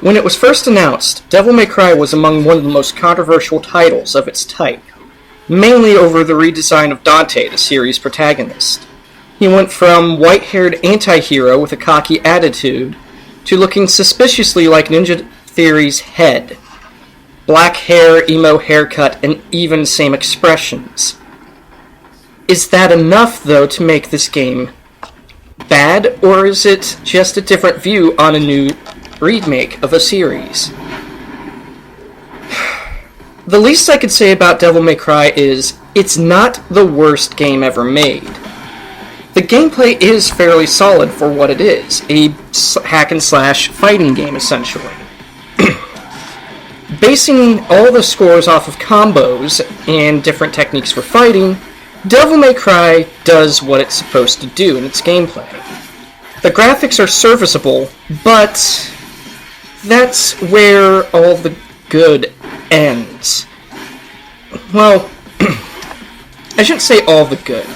When it was first announced, Devil May Cry was among one of the most controversial titles of its type, mainly over the redesign of Dante, the series' protagonist. He went from white-haired anti-hero with a cocky attitude to looking suspiciously like Ninja Theory's head. Black hair, emo haircut, and even same expressions. Is that enough, though, to make this game bad, or is it just a different view on a new remake of a series? The least I could say about Devil May Cry is, it's not the worst game ever made. The gameplay is fairly solid for what it is, a hack-and-slash fighting game, essentially. Basing all the scores off of combos and different techniques for fighting, Devil May Cry does what it's supposed to do in its gameplay. The graphics are serviceable, but that's where all the good ends. Well, I shouldn't say all the good.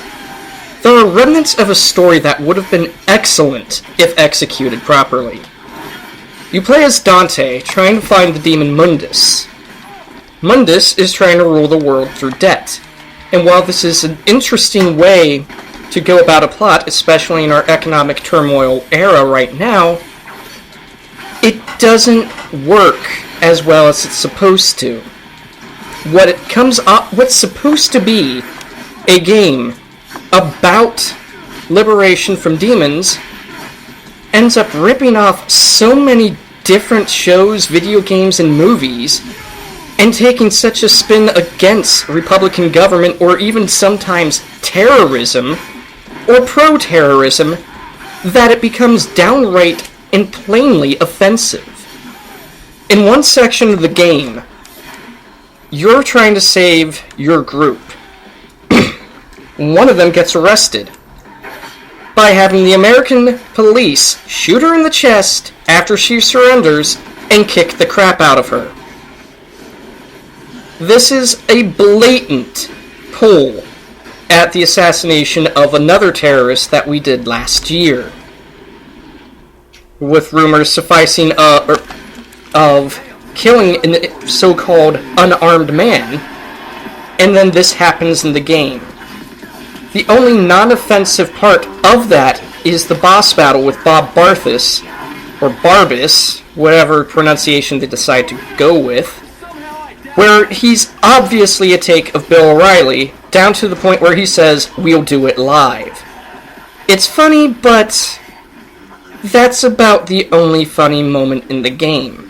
There are remnants of a story that would have been excellent if executed properly. You play as Dante, trying to find the demon Mundus. Mundus is trying to rule the world through debt, and while this is an interesting way to go about a plot, especially in our economic turmoil era right now, it doesn't work as well as it's supposed to. What's supposed to be a game about liberation from demons ends up ripping off so many different shows, video games, and movies, and taking such a spin against Republican government, or even sometimes terrorism, or pro-terrorism, that it becomes downright and plainly offensive. In one section of the game, you're trying to save your group. One of them gets arrested by having the American police shoot her in the chest after she surrenders and kick the crap out of her. This is a blatant pull at the assassination of another terrorist that we did last year, with rumors sufficing of killing a so-called unarmed man, and then this happens in the game. The only non-offensive part of that is the boss battle with Bob Barthus, or Barbus, whatever pronunciation they decide to go with, where he's obviously a take of Bill O'Reilly, down to the point where he says, "We'll do it live." It's funny, but that's about the only funny moment in the game.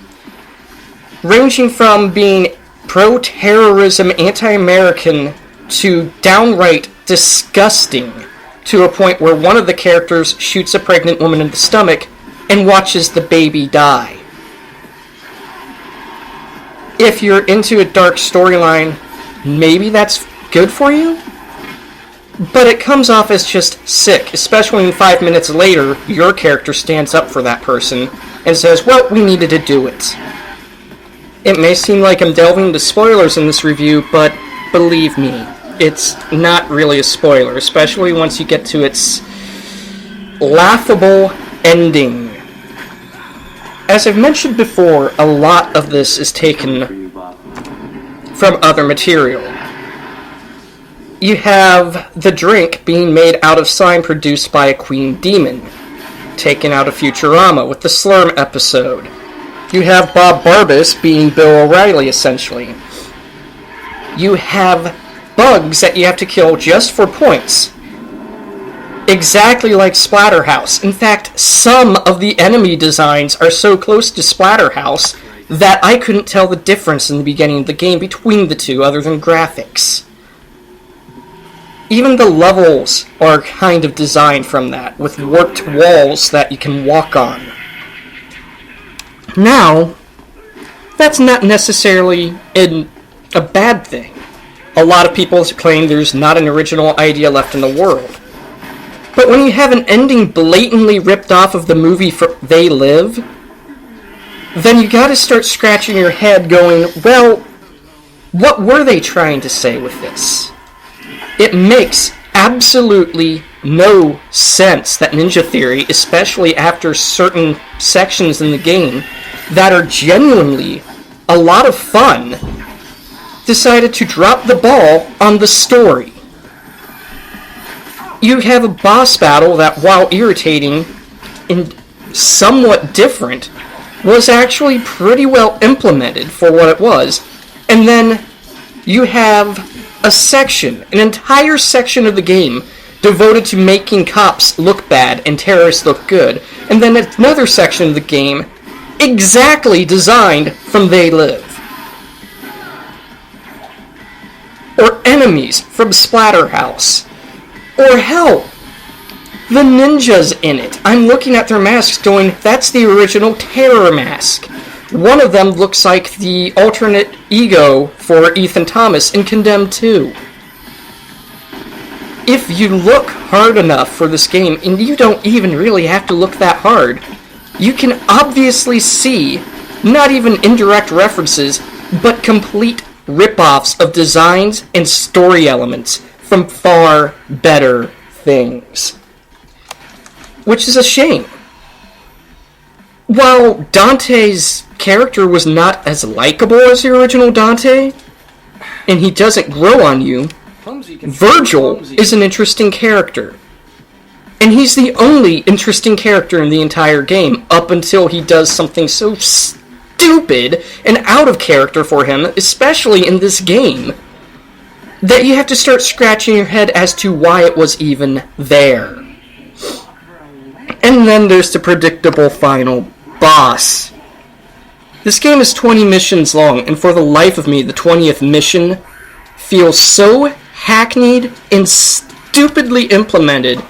Ranging from being pro-terrorism, anti-American, to downright disgusting, to a point where one of the characters shoots a pregnant woman in the stomach and watches the baby die. If you're into a dark storyline, maybe that's good for you? But it comes off as just sick, especially when 5 minutes later, your character stands up for that person and says, well, we needed to do it. It may seem like I'm delving into spoilers in this review, but believe me, it's not really a spoiler, especially once you get to its laughable ending. As I've mentioned before, a lot of this is taken from other material. You have the drink being made out of slime produced by a queen demon, taken out of Futurama with the Slurm episode. You have Bob Barbus being Bill O'Reilly, essentially. You have bugs that you have to kill just for points. Exactly like Splatterhouse. In fact, some of the enemy designs are so close to Splatterhouse that I couldn't tell the difference in the beginning of the game between the two other than graphics. Even the levels are kind of designed from that, with warped walls that you can walk on. Now, that's not necessarily a bad thing. A lot of people claim there's not an original idea left in the world. But when you have an ending blatantly ripped off of the movie They Live, then you gotta start scratching your head going, well, What were they trying to say with this? It makes absolutely no sense that Ninja Theory, especially after certain sections in the game that are genuinely a lot of fun, decided to drop the ball on the story. You have a boss battle that, while irritating and somewhat different, was actually pretty well implemented for what it was. And then you have an entire section of the game devoted to making cops look bad and terrorists look good. And then another section of the game exactly designed from They Live. Or enemies from Splatterhouse. Or hell, the ninjas in it. I'm looking at their masks going, that's the original terror mask. One of them looks like the alternate ego for Ethan Thomas in Condemned 2. If you look hard enough for this game, and you don't even really have to look that hard, you can obviously see not even indirect references, but complete rip-offs of designs and story elements from far better things. Which is a shame. While Dante's character was not as likable as the original Dante, and he doesn't grow on you, Virgil is an interesting character. And he's the only interesting character in the entire game, up until he does something so stupid and out of character for him, especially in this game, that you have to start scratching your head as to why it was even there. And then there's the predictable final boss. This game is 20 missions long, and for the life of me, the 20th mission feels so hackneyed and stupidly implemented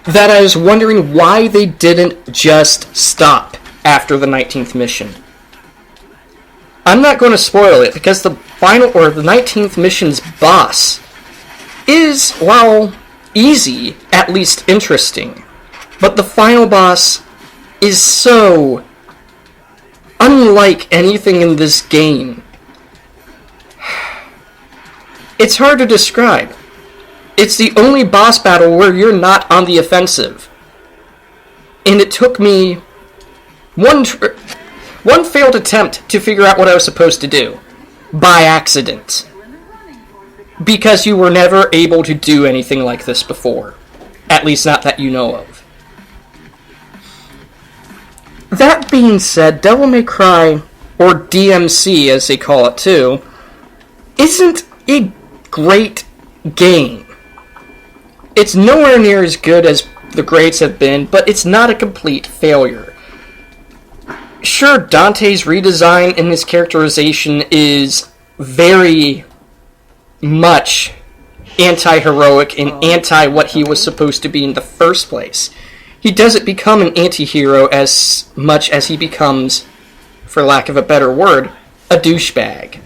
that I was wondering why they didn't just stop after the 19th mission. I'm not going to spoil it, because the 19th mission's boss is, while easy, at least interesting. But the final boss is so unlike anything in this game. It's hard to describe. It's the only boss battle where you're not on the offensive. And it took me one failed attempt to figure out what I was supposed to do. By accident. Because you were never able to do anything like this before. At least not that you know of. That being said, Devil May Cry, or DmC as they call it too, isn't a great game. It's nowhere near as good as the grades have been, but it's not a complete failure. Sure, Dante's redesign and his characterization is very much anti-heroic and anti-what he was supposed to be in the first place. He doesn't become an anti-hero as much as he becomes, for lack of a better word, a douchebag.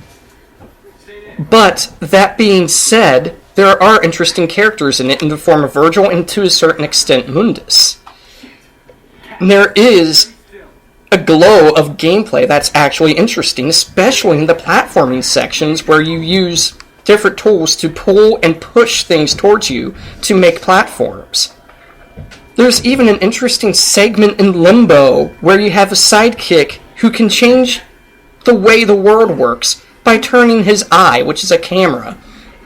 But, that being said, there are interesting characters in it in the form of Virgil and to a certain extent Mundus. There is a glow of gameplay that's actually interesting, especially in the platforming sections where you use different tools to pull and push things towards you to make platforms. There's even an interesting segment in Limbo where you have a sidekick who can change the way the world works by turning his eye, which is a camera,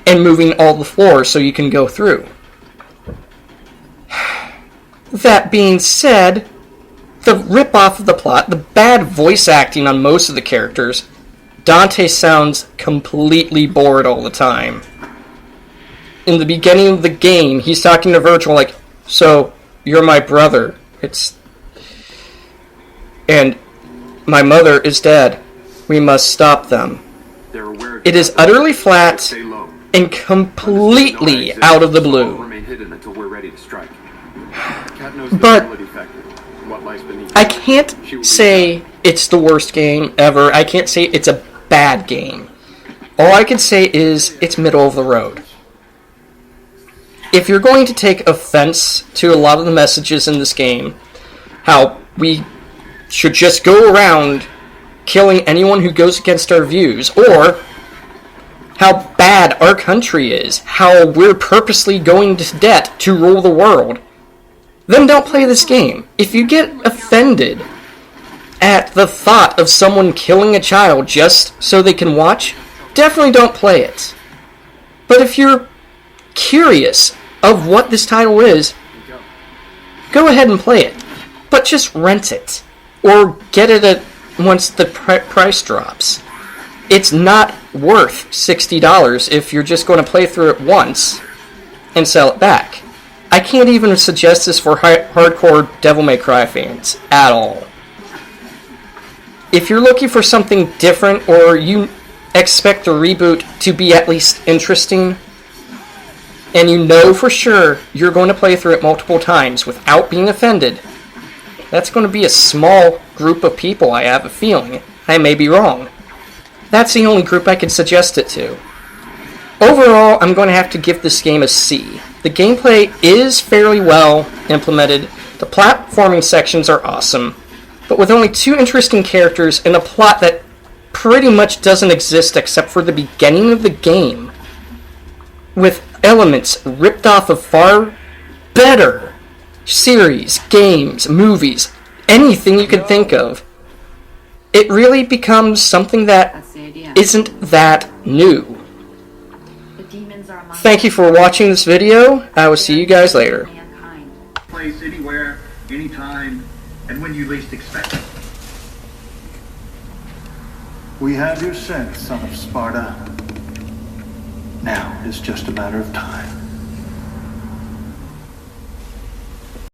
and moving all the floors so you can go through. That being said, the rip-off of the plot, the bad voice acting on most of the characters, Dante sounds completely bored all the time. In the beginning of the game, he's talking to Virgil like, so, you're my brother. And my mother is dead. We must stop them. It is utterly flat and completely out of the blue. But I can't say it's the worst game ever. I can't say it's a bad game. All I can say is it's middle of the road. If you're going to take offense to a lot of the messages in this game, how we should just go around killing anyone who goes against our views, or how bad our country is, how we're purposely going to debt to rule the world, then don't play this game. If you get offended at the thought of someone killing a child just so they can watch, definitely don't play it. But if you're curious of what this title is, go ahead and play it. But just rent it. Or get it once the price drops. It's not worth $60 if you're just going to play through it once and sell it back. I can't even suggest this for hardcore Devil May Cry fans at all. If you're looking for something different, or you expect the reboot to be at least interesting, and you know for sure you're going to play through it multiple times without being offended, that's going to be a small group of people, I have a feeling. I may be wrong. That's the only group I can suggest it to. Overall, I'm going to have to give this game a C. The gameplay is fairly well implemented, the platforming sections are awesome, but with only 2 interesting characters and a plot that pretty much doesn't exist except for the beginning of the game, with elements ripped off of far better series, games, movies, anything you can think of, it really becomes something that isn't that new. Thank you for watching this video. I will see you guys later. Place anywhere, anytime, and when you least expect it. We have your scent, son of Sparta. Now it's just a matter of time.